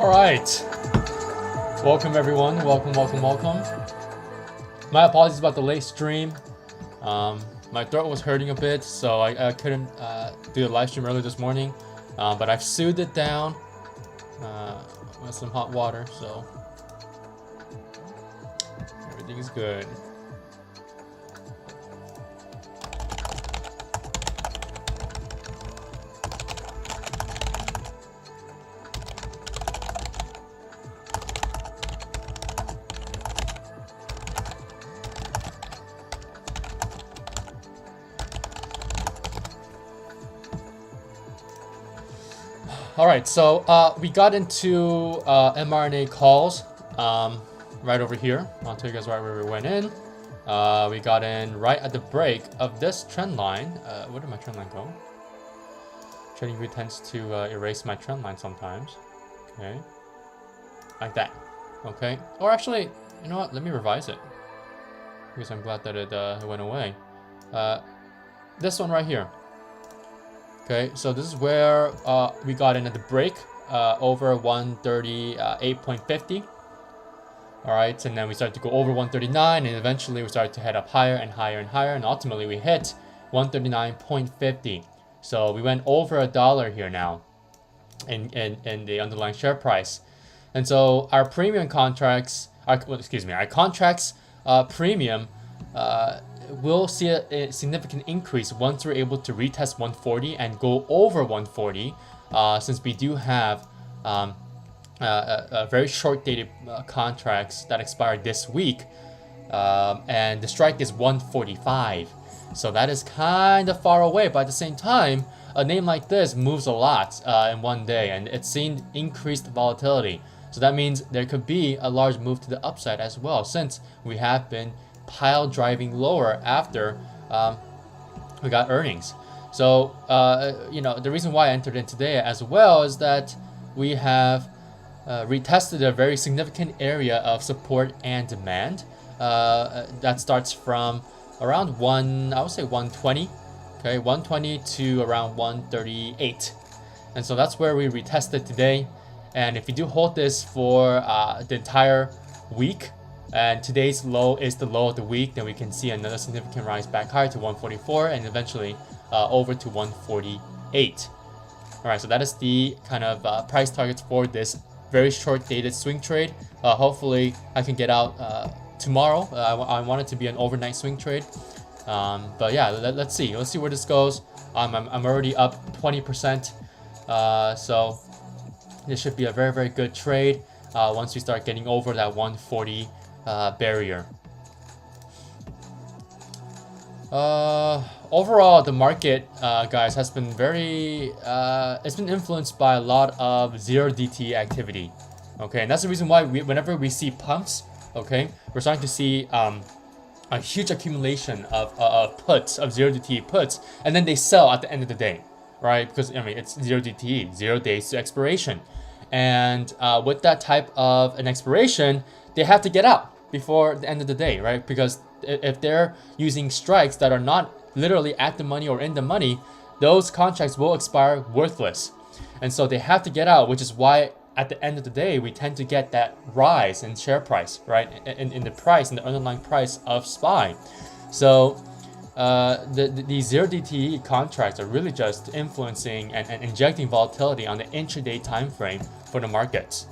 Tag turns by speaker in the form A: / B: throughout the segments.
A: All right. Welcome everyone. Welcome. My apologies about the late stream. My throat was hurting a bit, so I couldn't do the live stream early this morning. But I've soothed it down with some hot water, so everything is good. All right, so we got into mRNA calls right over here. I'll tell you guys right where we went in. We got in right at the break of this trend line. Where did my trend line go? TradingView tends to erase my trend line sometimes. Okay, like that. Okay, or actually, you know what? Let me revise it because I'm glad that it went away. This one right here. Okay, so this is where we got in at the break over 138.50. All right, and then we started to go over 139, and eventually we started to head up higher and higher and higher, and ultimately we hit 139.50. So we went over $1 here now in the underlying share price. And so our premium contracts, our contracts premium we'll see a significant increase once we're able to retest 140 and go over 140, since we do have very short dated contracts that expire this week, and the strike is 145, so that is kind of far away, but at the same time a name like this moves a lot in one day, and it's seen increased volatility, so that means there could be a large move to the upside as well, since we have been pile driving lower after we got earnings. So you know, the reason why I entered in today as well is that we have retested a very significant area of support and demand that starts from around I would say 120, okay, 120 to around 138, and so that's where we retested today. And if you do hold this for the entire week, and today's low is the low of the week, then we can see another significant rise back higher to 144 and eventually over to 148. All right, so that is the kind of price targets for this very short dated swing trade. Hopefully I can get out tomorrow. I want it to be an overnight swing trade, but yeah, let's see where this goes. I'm already up 20%, so this should be a very good trade once we start getting over that 140 barrier. Overall, the market, guys, has been it's been influenced by a lot of zero DTE activity. Okay, and that's the reason why whenever we see pumps, okay, we're starting to see a huge accumulation of puts, of zero DTE puts, and then they sell at the end of the day, right? Because I mean, it's zero DTE, 0 days to expiration, and with that type of an expiration, they have to get out before the end of the day, right? Because if they're using strikes that are not literally at the money or in the money, those contracts will expire worthless. And so they have to get out, which is why at the end of the day, we tend to get that rise in share price, right? In the price, in the underlying price of SPY. So the zero DTE contracts are really just influencing and injecting volatility on the intraday time frame for the markets.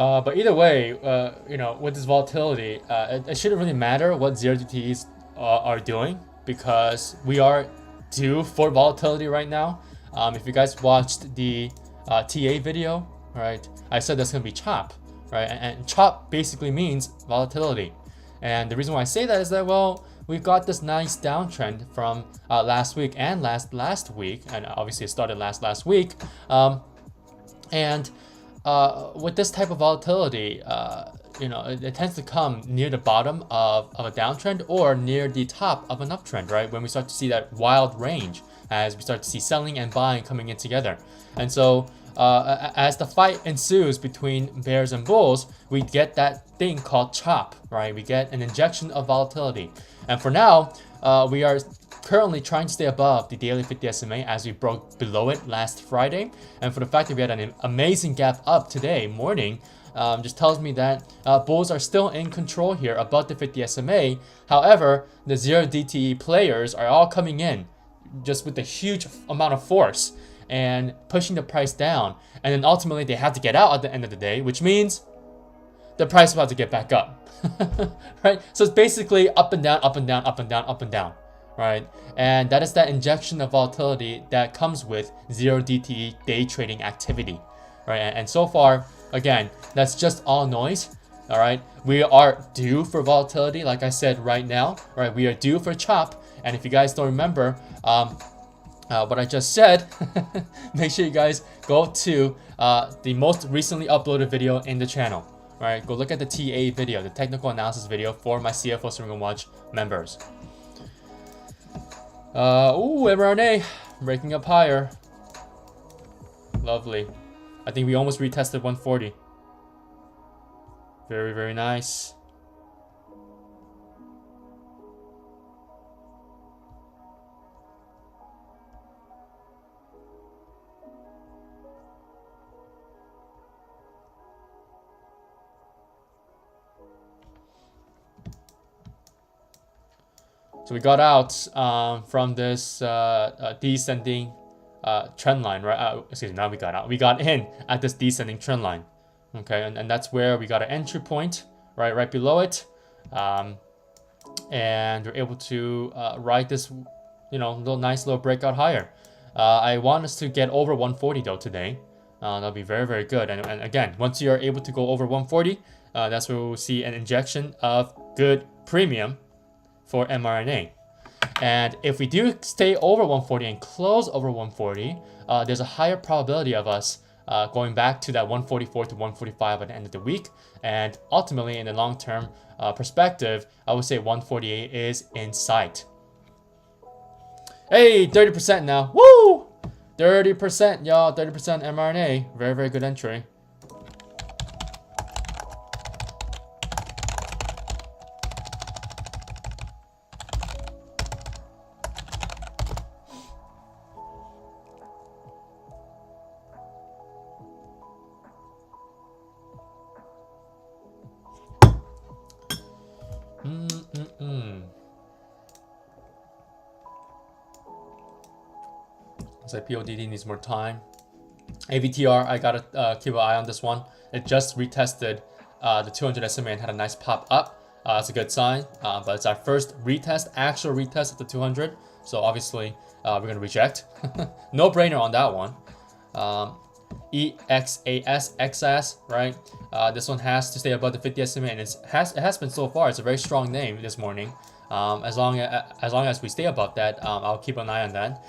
A: But either way, you know, with this volatility, it shouldn't really matter what zero DTEs are doing, because we are due for volatility right now. If you guys watched the TA video, right, I said that's gonna be chop, right? And chop basically means volatility. And the reason why I say that is that, well, we've got this nice downtrend from last week and last week, and obviously it started last week. With this type of volatility, you know, it tends to come near the bottom of a downtrend or near the top of an uptrend, right? When we start to see that wild range, as we start to see selling and buying coming in together. And so as the fight ensues between bears and bulls, we get that thing called chop, right? We get an injection of volatility. And for now, we are currently trying to stay above the daily 50 SMA as we broke below it last Friday. And for the fact that we had an amazing gap up today morning, just tells me that bulls are still in control here above the 50 SMA. However, the zero DTE players are all coming in just with a huge amount of force and pushing the price down. And then ultimately they have to get out at the end of the day, which means the price is about to get back up, right? So it's basically up and down, up and down, up and down, up and down, right? And that is that injection of volatility that comes with zero DTE day trading activity, right? And so far, again, that's just all noise, all right? We are due for volatility, like I said right now, right? We are due for chop. And if you guys don't remember what I just said, make sure you guys go to the most recently uploaded video in the channel. All right, go look at the TA video, the technical analysis video for my CFO Swing and Watch members. Ooh, mRNA breaking up higher. Lovely. I think we almost retested 140. Very, very nice. So we got out from this descending trend line, right? Excuse me, now we got out. We got in at this descending trend line, okay? And that's where we got an entry point, right below it. And we're able to ride this, you know, nice little breakout higher. I want us to get over 140 though today. That'll be very, very good. And again, once you're able to go over 140, that's where we'll see an injection of good premium for mRNA. And if we do stay over 140 and close over 140, there's a higher probability of us going back to that 144 to 145 at the end of the week. And ultimately, in the long-term perspective, I would say 148 is in sight. Hey, 30% now. Woo! 30%, y'all. 30% mRNA. Very, very good entry. Looks like PODD needs more time. AVTR, I gotta keep an eye on this one. It just retested the 200 SMA and had a nice pop up. That's a good sign, but it's our first retest, actual retest of the 200. So obviously we're gonna reject. No brainer on that one. EXAS, right? This one has to stay above the 50 SMA, and it has been so far. It's a very strong name this morning. As long as we stay above that, I'll keep an eye on that.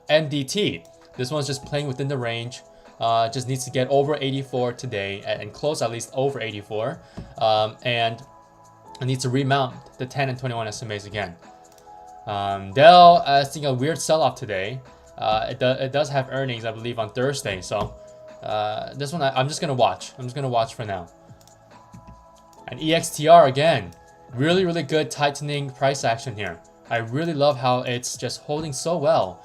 A: MDT, this one's just playing within the range. Just needs to get over 84 today and close at least over 84. And it needs to remount the 10 and 21 SMAs again. Dell, seeing a weird sell-off today. It does have earnings, I believe, on Thursday. So this one I'm just gonna watch. I'm just gonna watch for now. And EXTR again, really, really good tightening price action here. I really love how it's just holding so well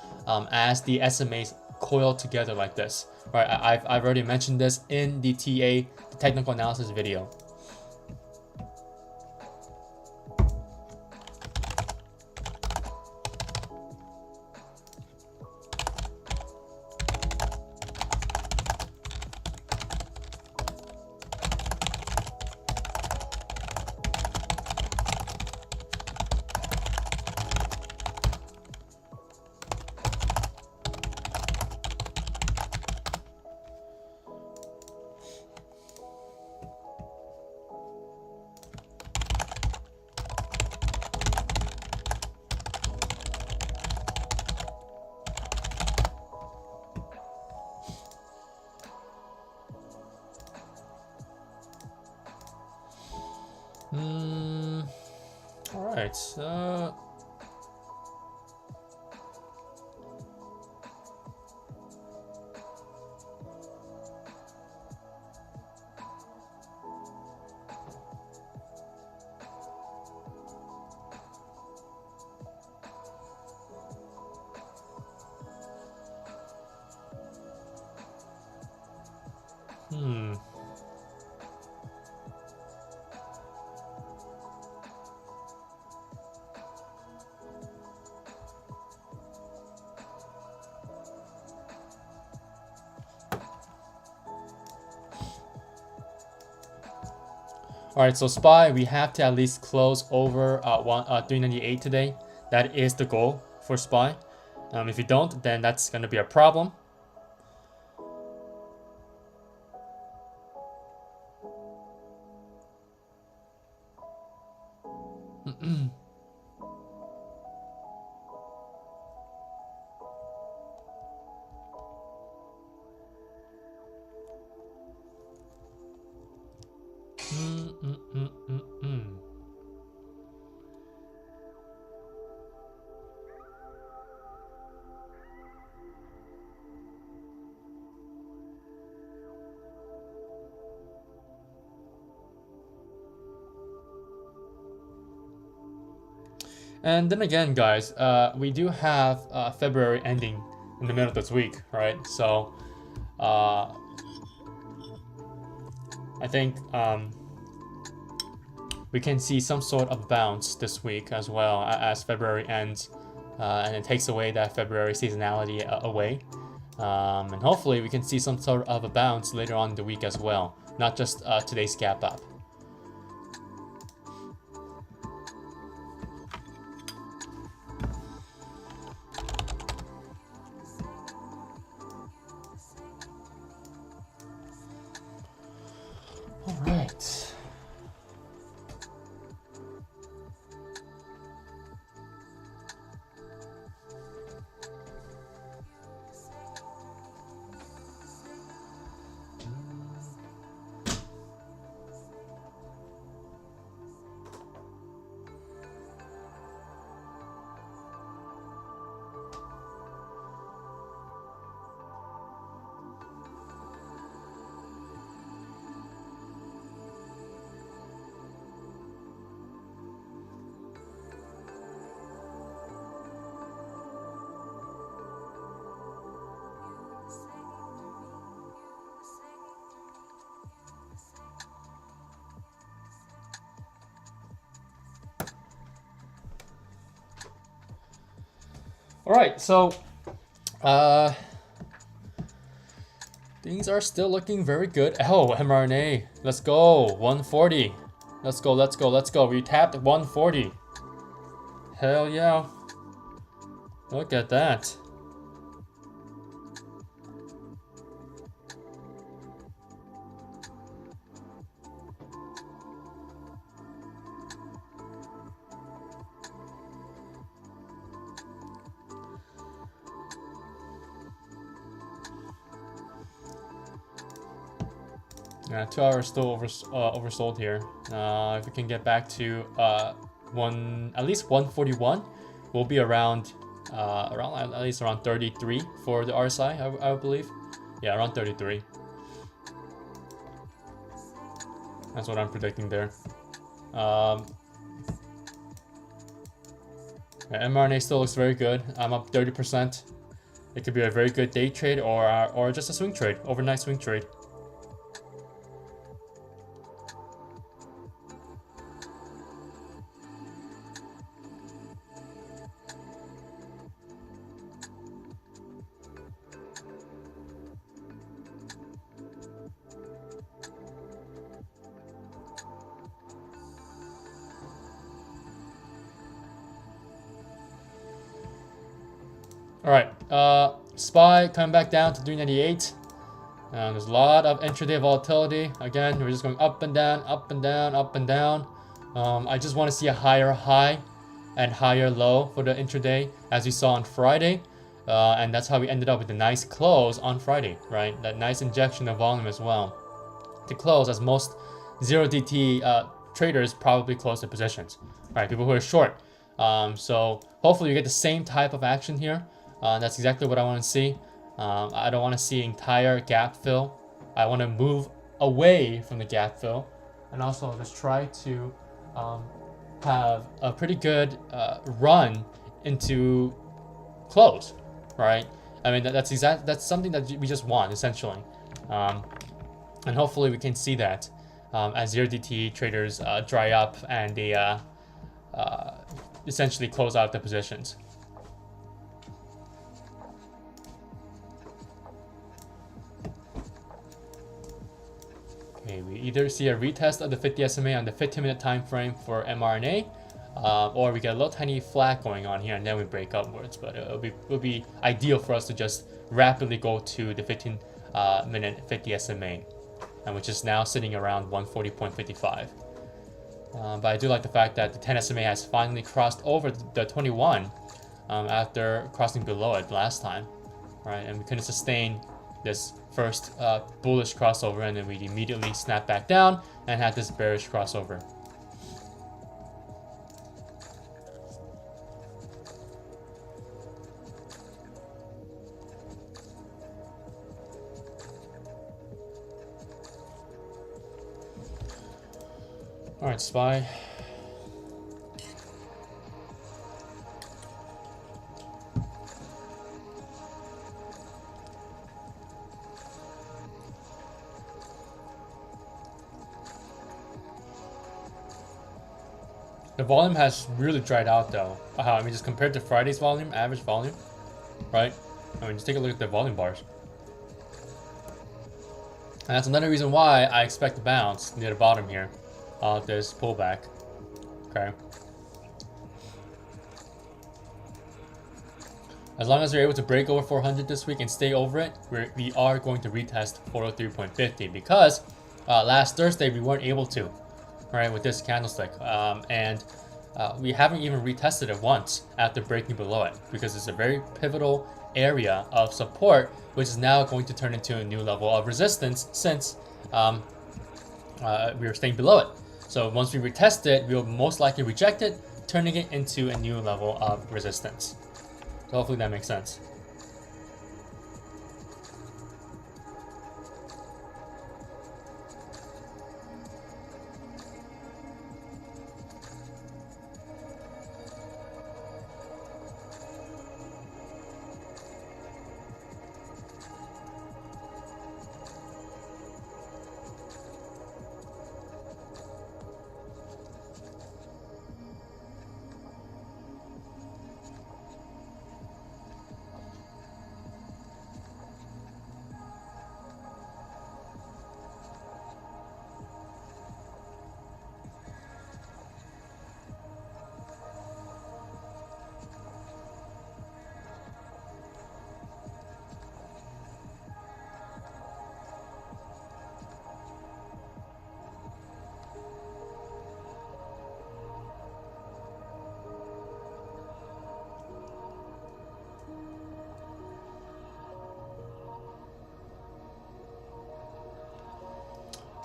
A: as the SMAs coil together like this. Right, I've already mentioned this in the TA, the technical analysis video. All right. All right, so SPY, we have to at least close over 398 today. That is the goal for SPY. If you don't, then that's going to be a problem. And then again, guys, we do have February ending in the middle of this week, right? So I think we can see some sort of bounce this week as well as February ends, and it takes away that February seasonality away. And hopefully we can see some sort of a bounce later on in the week as well, not just today's gap up. All right. All right, so things are still looking very good. Oh, mRNA, let's go, 140. Let's go, let's go, let's go. We tapped 140. Hell yeah. Look at that. Yeah, 2 hours still oversold here. If we can get back to at least 141, we'll be around at least around 33 for the RSI, I believe. Yeah, around 33. That's what I'm predicting there. Yeah, mRNA still looks very good. I'm up 30%. It could be a very good day trade or just a swing trade, overnight swing trade. All right, SPY coming back down to 398. There's a lot of intraday volatility. Again, we're just going up and down, up and down, up and down. I just want to see a higher high and higher low for the intraday, as we saw on Friday. And that's how we ended up with a nice close on Friday, right? That nice injection of volume as well to close, as most 0DT traders probably close their positions. Right, people who are short. So hopefully you get the same type of action here. That's exactly what I want to see. I don't want to see entire gap fill. I want to move away from the gap fill, and also just try to have a pretty good run into close, right? I mean that's something that we just want essentially, and hopefully we can see that as ZRDT traders dry up and they essentially close out the positions. Okay, we either see a retest of the 50 SMA on the 15-minute time frame for mRNA, or we get a little tiny flag going on here and then we break upwards. But it would be ideal for us to just rapidly go to the 15-minute 50 SMA, and which is now sitting around 140.55. But I do like the fact that the 10 SMA has finally crossed over the 21 after crossing below it last time, right? And we couldn't sustain this first bullish crossover, and then we immediately snapped back down and had this bearish crossover. All right, SPY. The volume has really dried out though. I mean, just compared to Friday's volume, average volume, right? I mean, just take a look at the volume bars. And that's another reason why I expect to bounce near the bottom here of this pullback. Okay. As long as we're able to break over 400 this week and stay over it, we are going to retest 403.50 because last Thursday we weren't able to, right, with this candlestick. And we haven't even retested it once after breaking below it because it's a very pivotal area of support, which is now going to turn into a new level of resistance since we were staying below it. So once we retest it, we'll most likely reject it, turning it into a new level of resistance. So hopefully that makes sense.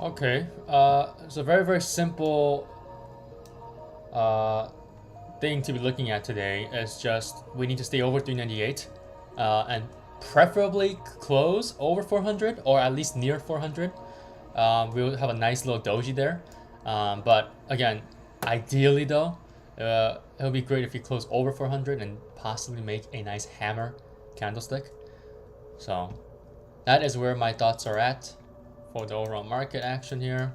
A: Okay, it's a very, very simple thing to be looking at today. Is just we need to stay over 398 and preferably close over 400 or at least near 400. We'll have a nice little doji there. But again, ideally though, it would be great if you close over 400 and possibly make a nice hammer candlestick. So that is where my thoughts are at for the overall market action here.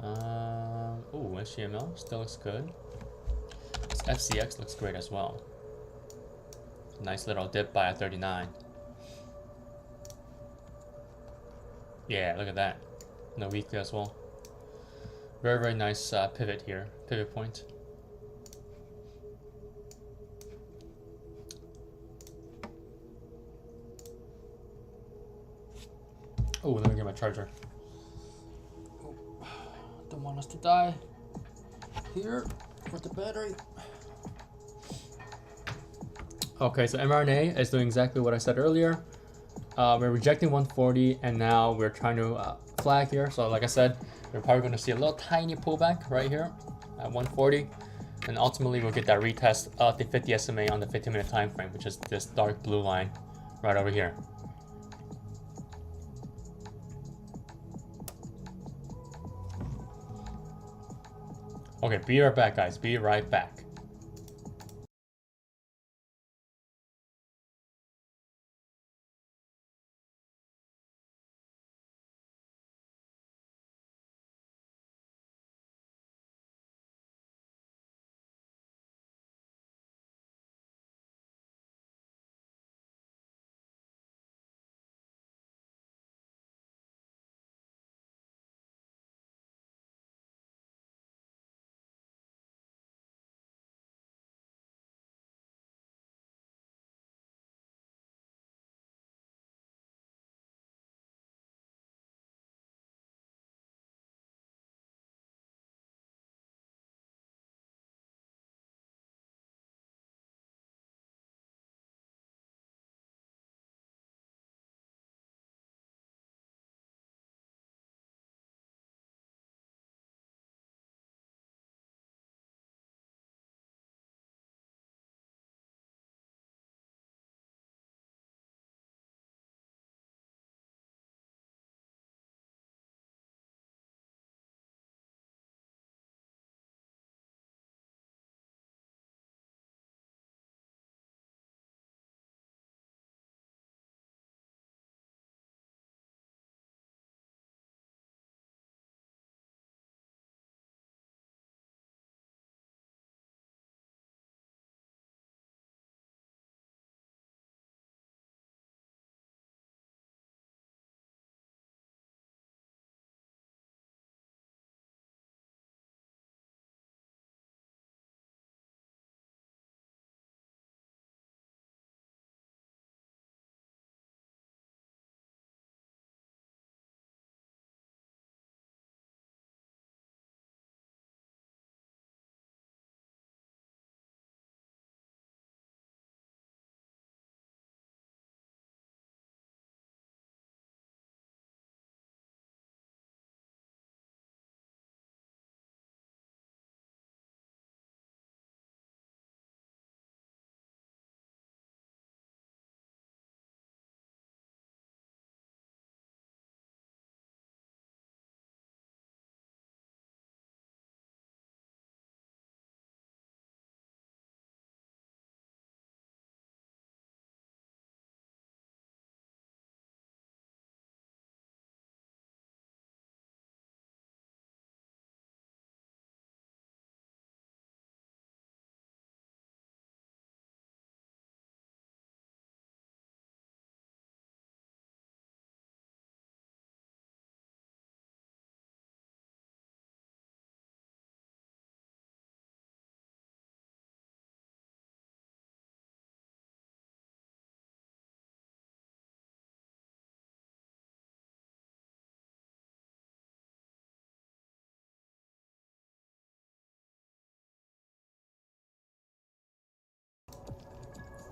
A: Oh, SGML still looks good. This FCX looks great as well. Nice little dip by a 39. Yeah, look at that. No weekly as well. Very, very nice pivot here. Pivot point. Oh, let me get my charger. Oh, don't want us to die here with the battery. Okay, so mRNA is doing exactly what I said earlier. We're rejecting 140 and now we're trying to flag here. So like I said, We're probably going to see a little tiny pullback right here at 140. And ultimately, we'll get that retest of the 50 SMA on the 15-minute time frame, which is this dark blue line right over here. Okay, be right back, guys. Be right back.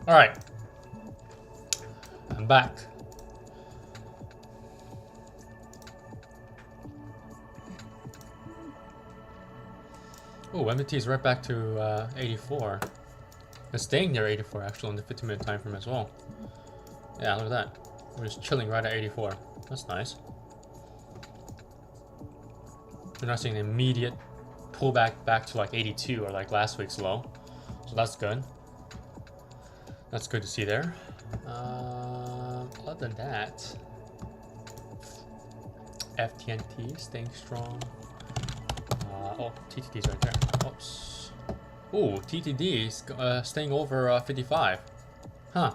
A: All right, I'm back. Oh, MT is right back to 84. It's staying near 84 actually on the 15-minute time frame as well. Yeah, look at that. We're just chilling right at 84. That's nice. We're not seeing an immediate pullback back to like 82 or like last week's low. So that's good. That's good to see there. Other than that, FTNT staying strong. Oh, TTD's right there. Oops. Ooh, TTD is staying over 55. Huh.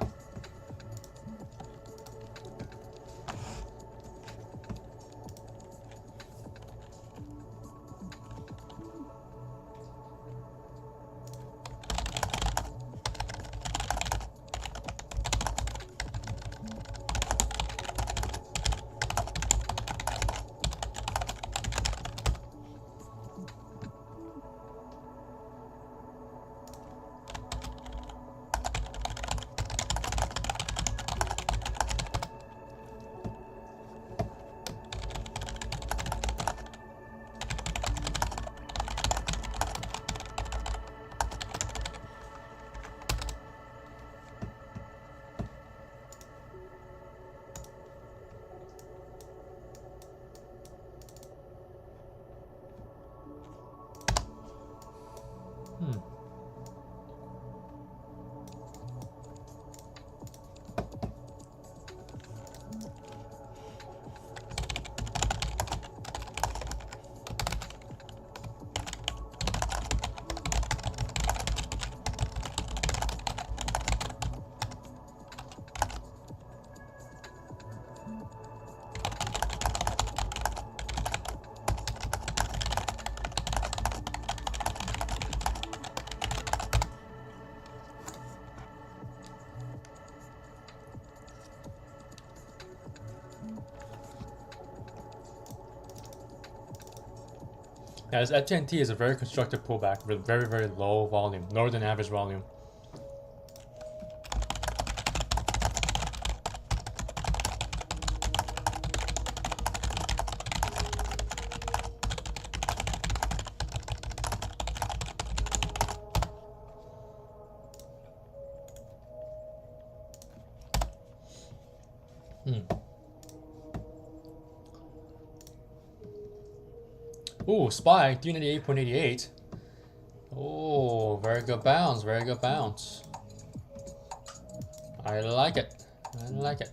A: Yeah, this FTNT is a very constructive pullback with very, very low volume, lower than average volume. Ooh, SPY, 398.88. Oh, very good bounce, very good bounce. I like it. I like it.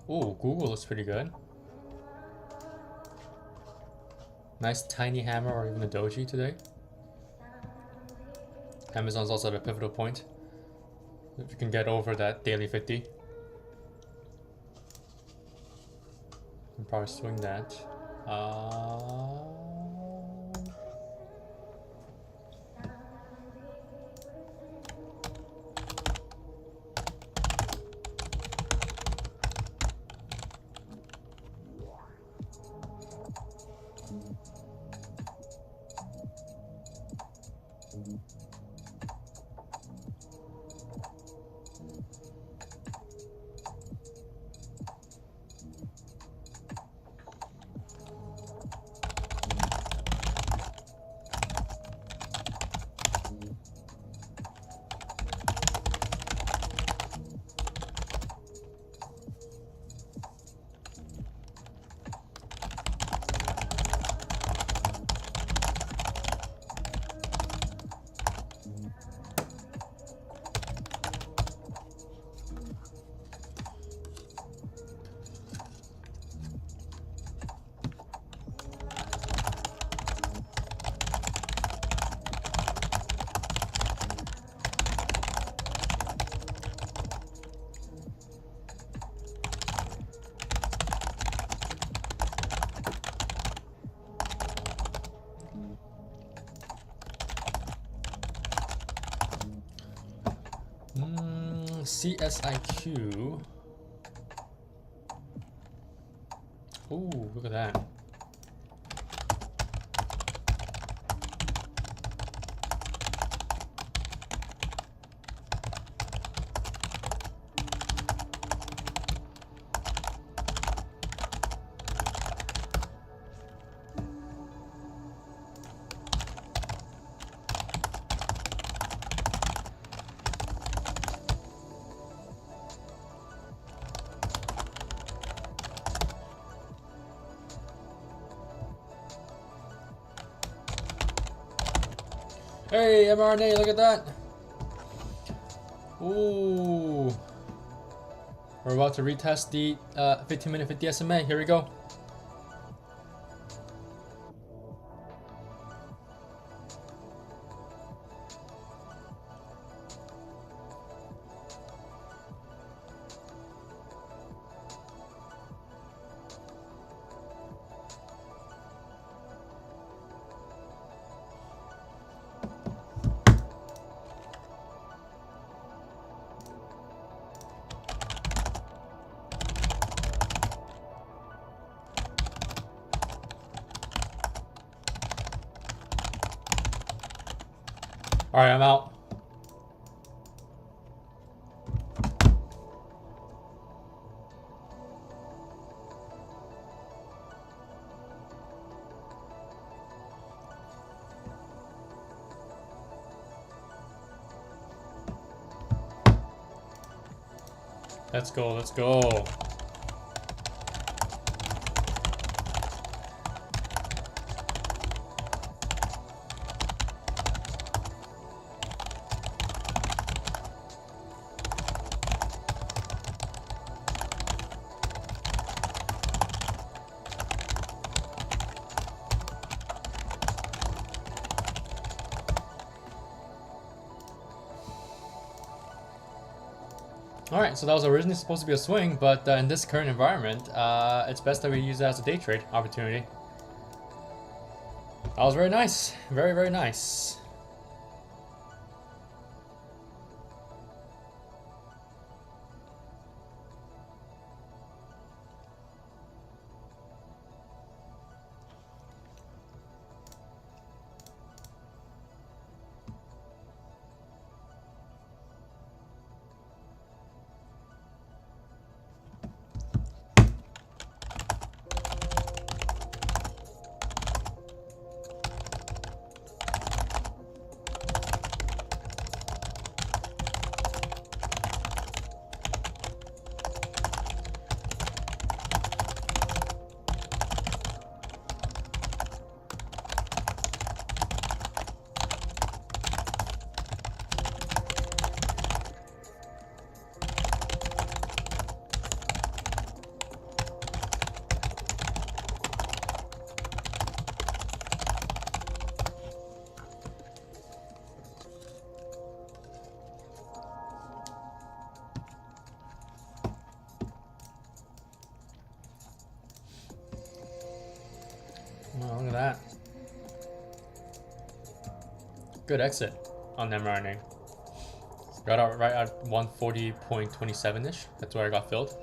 A: Ooh, Google looks pretty good. Nice tiny hammer or even a doji today. Amazon's also at a pivotal point. If you can get over that daily 50, you can probably swing that. CSIQ. Ooh, look at that. Hey, mRNA, look at that. Ooh. We're about to retest the 15-minute 50 SMA. Here we go. All right, I'm out. Let's go, let's go. Alright, so that was originally supposed to be a swing, but in this current environment, it's best that we use it as a day trade opportunity. That was very nice. Very, very nice. Oh, look at that. Good exit on them running. Got out right at 140.27-ish. That's where I got filled.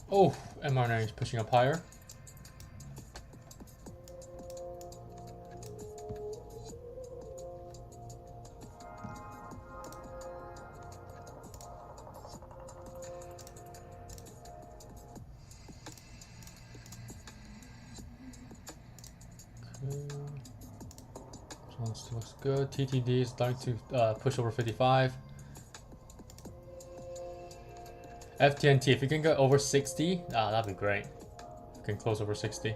A: Oh, mRNA is pushing up higher. So this looks good. TTD is starting to push over 55. FTNT, if you can get over 60, that'd be great. If you can close over 60.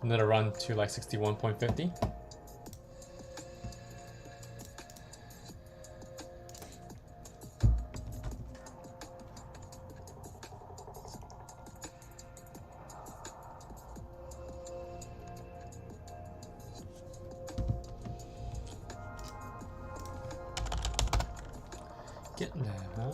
A: Another run to like 61.50. Getting there, huh?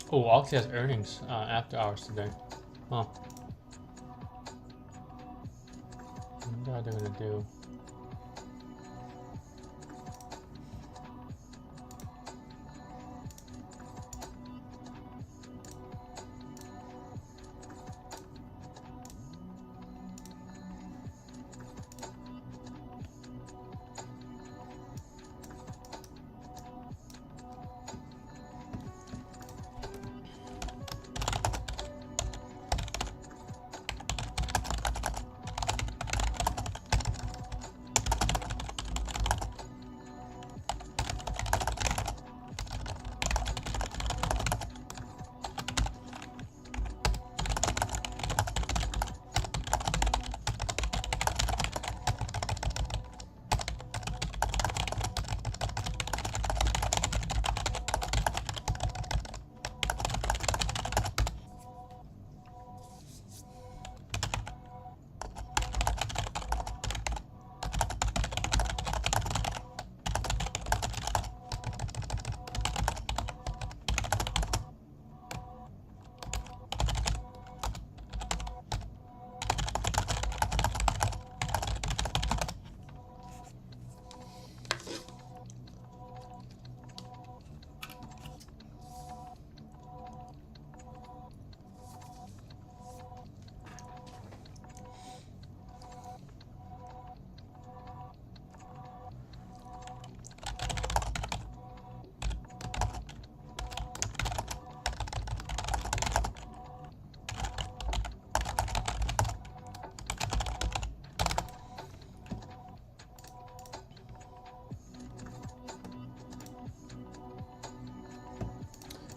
A: Oh, Oxy has earnings after hours today. Huh. What are they gonna do?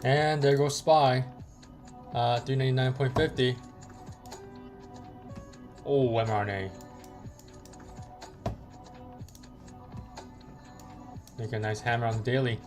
A: And there goes SPY. 399.50. Oh, mRNA. Make a nice hammer on the daily.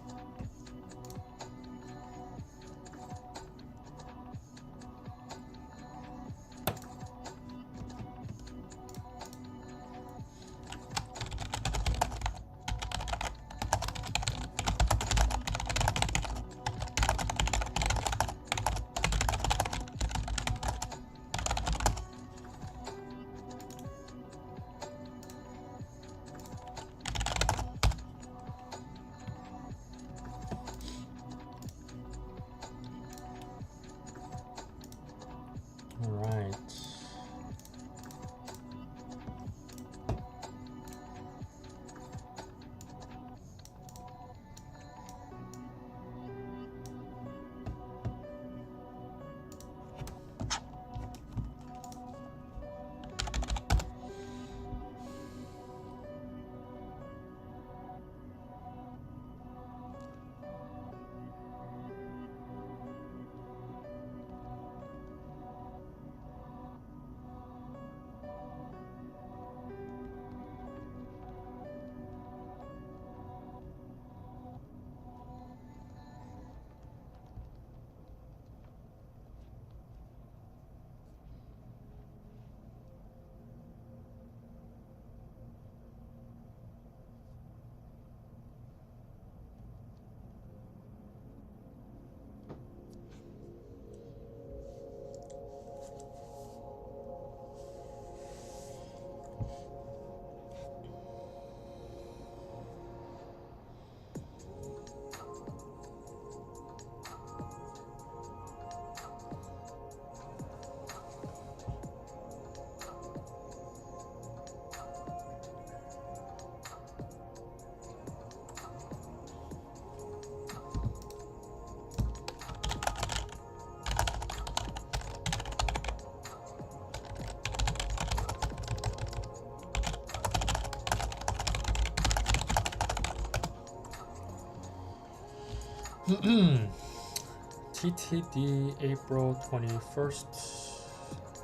A: TTD April 21st,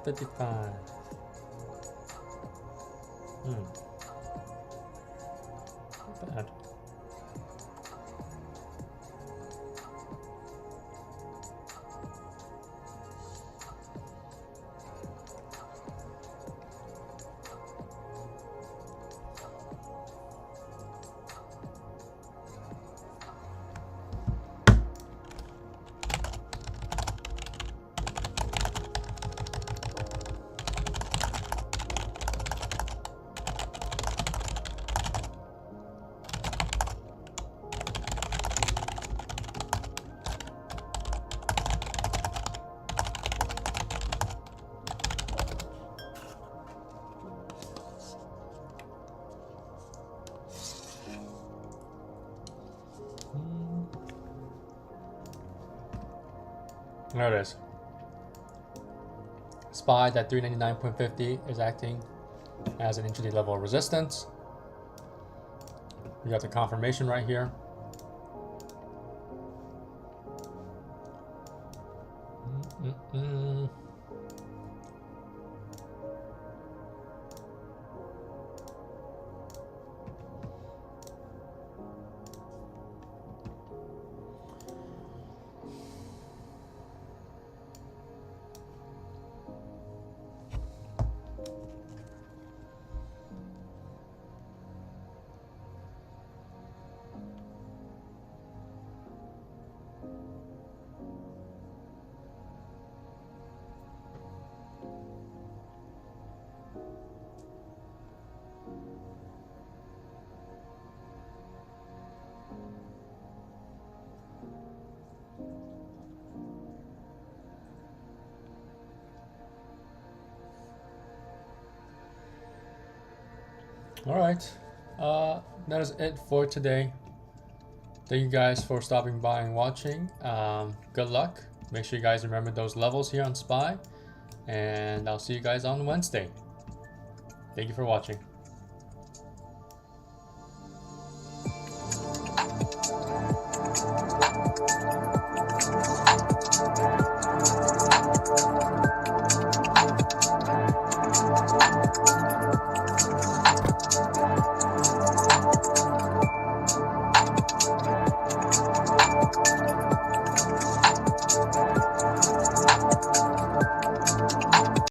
A: 55. Not bad. There it is. SPY at 399.50 is acting as an intraday level of resistance. We got the confirmation right here. All right, that is it for today. Thank you guys for stopping by and watching. Good luck. Make sure you guys remember those levels here on SPY, and I'll see you guys on Wednesday. Thank you for watching.